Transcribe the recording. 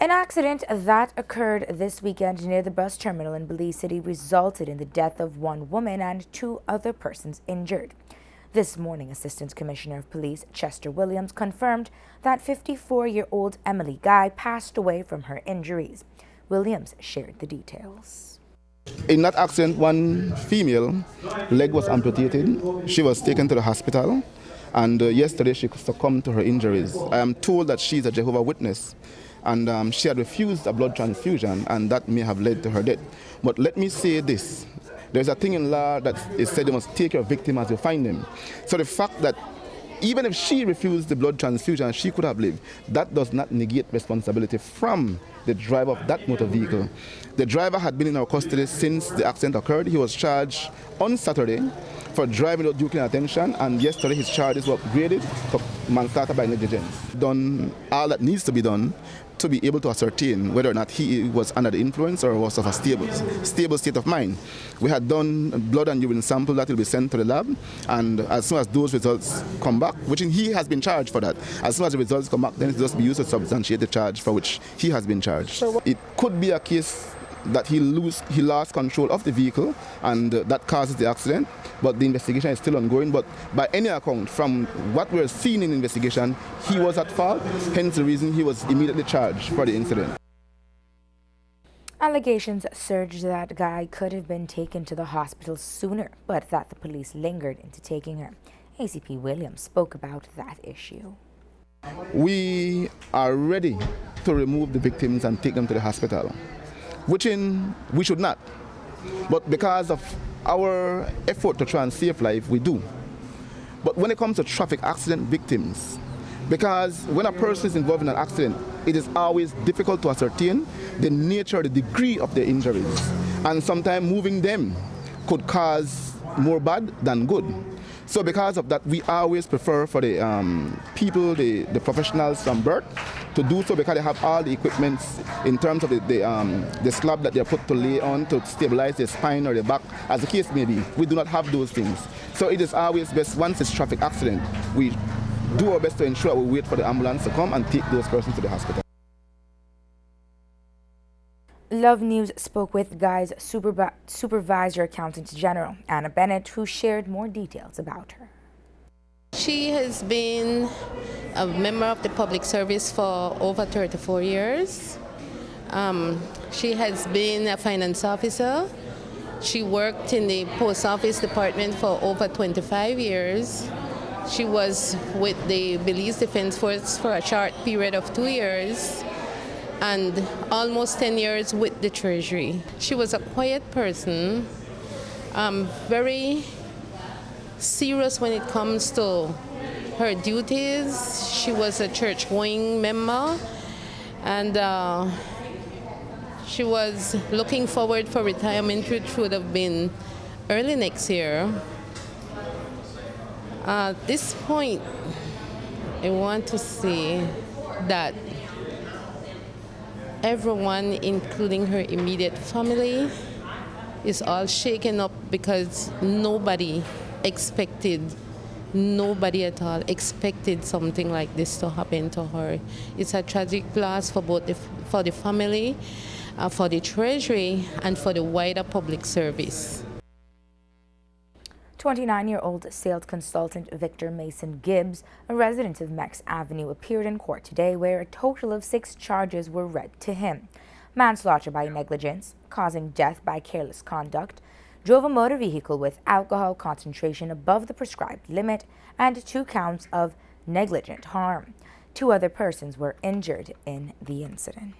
An accident that occurred this weekend near the bus terminal in Belize City resulted in the death of one woman and 2 other persons injured. This morning, Assistant Commissioner of Police Chester Williams confirmed that 54-year-old Emily Guy passed away from her injuries. Williams shared the details. In that accident, one female leg was amputated. She was taken to the hospital, and yesterday she succumbed to her injuries. I am told that she is a Jehovah's Witness, and she had refused a blood transfusion, and that may have led to her death. But let me say this. There's a thing in law that is said you must take your victim as you find them. So the fact that even if she refused the blood transfusion, she could have lived, that does not negate responsibility from the driver of that motor vehicle. The driver had been in our custody since the accident occurred. He was charged on Saturday for driving without due care and attention, and yesterday his charges were upgraded to manslaughter by negligence. Done all that needs to be done to be able to ascertain whether or not he was under the influence or was of a stable state of mind. We had done blood and urine sample that will be sent to the lab, and as soon as those results come back, which he has been charged for that, as soon as the results come back, then it will just be used to substantiate the charge for which he has been charged. It could be a case that he lost control of the vehicle and that causes the accident, but the investigation is still ongoing. But by any account, from what we're seeing in the investigation, he was at fault, hence the reason he was immediately charged for the incident. Allegations surged that Guy could have been taken to the hospital sooner, but that the police lingered into taking her. ACP Williams spoke about that issue. We are ready to remove the victims and take them to the hospital, which we should not. But because of our effort to try and save life, we do. But when it comes to traffic accident victims, because when a person is involved in an accident, it is always difficult to ascertain the nature, the degree of their injuries. And sometimes moving them could cause more bad than good. So because of that, we always prefer for the people, the professionals from birth, to do so because they have all the equipment in terms of the slab that they're put to lay on to stabilize their spine or their back, as the case may be. We do not have those things. So it is always best, once it's traffic accident, we do our best to ensure we wait for the ambulance to come and take those persons to the hospital. Love News spoke with Guy's Supervisor Accountant General, Anna Bennett, who shared more details about her. She has been a member of the public service for over 34 years. She has been a finance officer. She worked in the post office department for over 25 years. She was with the Belize Defense Force for a short period of 2 years, and almost 10 years with the Treasury. She was a quiet person, very serious when it comes to her duties. She was a church-going member, and she was looking forward for retirement, which would have been early next year. At this point, I want to say that everyone, including her immediate family, is all shaken up because nobody at all expected something like this to happen to her. It's a tragic loss for for the family, for the Treasury, and for the wider public service. 29-year-old sales consultant Victor Mason Gibbs, a resident of Mex Avenue, appeared in court today where a total of 6 charges were read to him. Manslaughter by negligence, causing death by careless conduct, drove a motor vehicle with alcohol concentration above the prescribed limit, and 2 counts of negligent harm. 2 other persons were injured in the incident.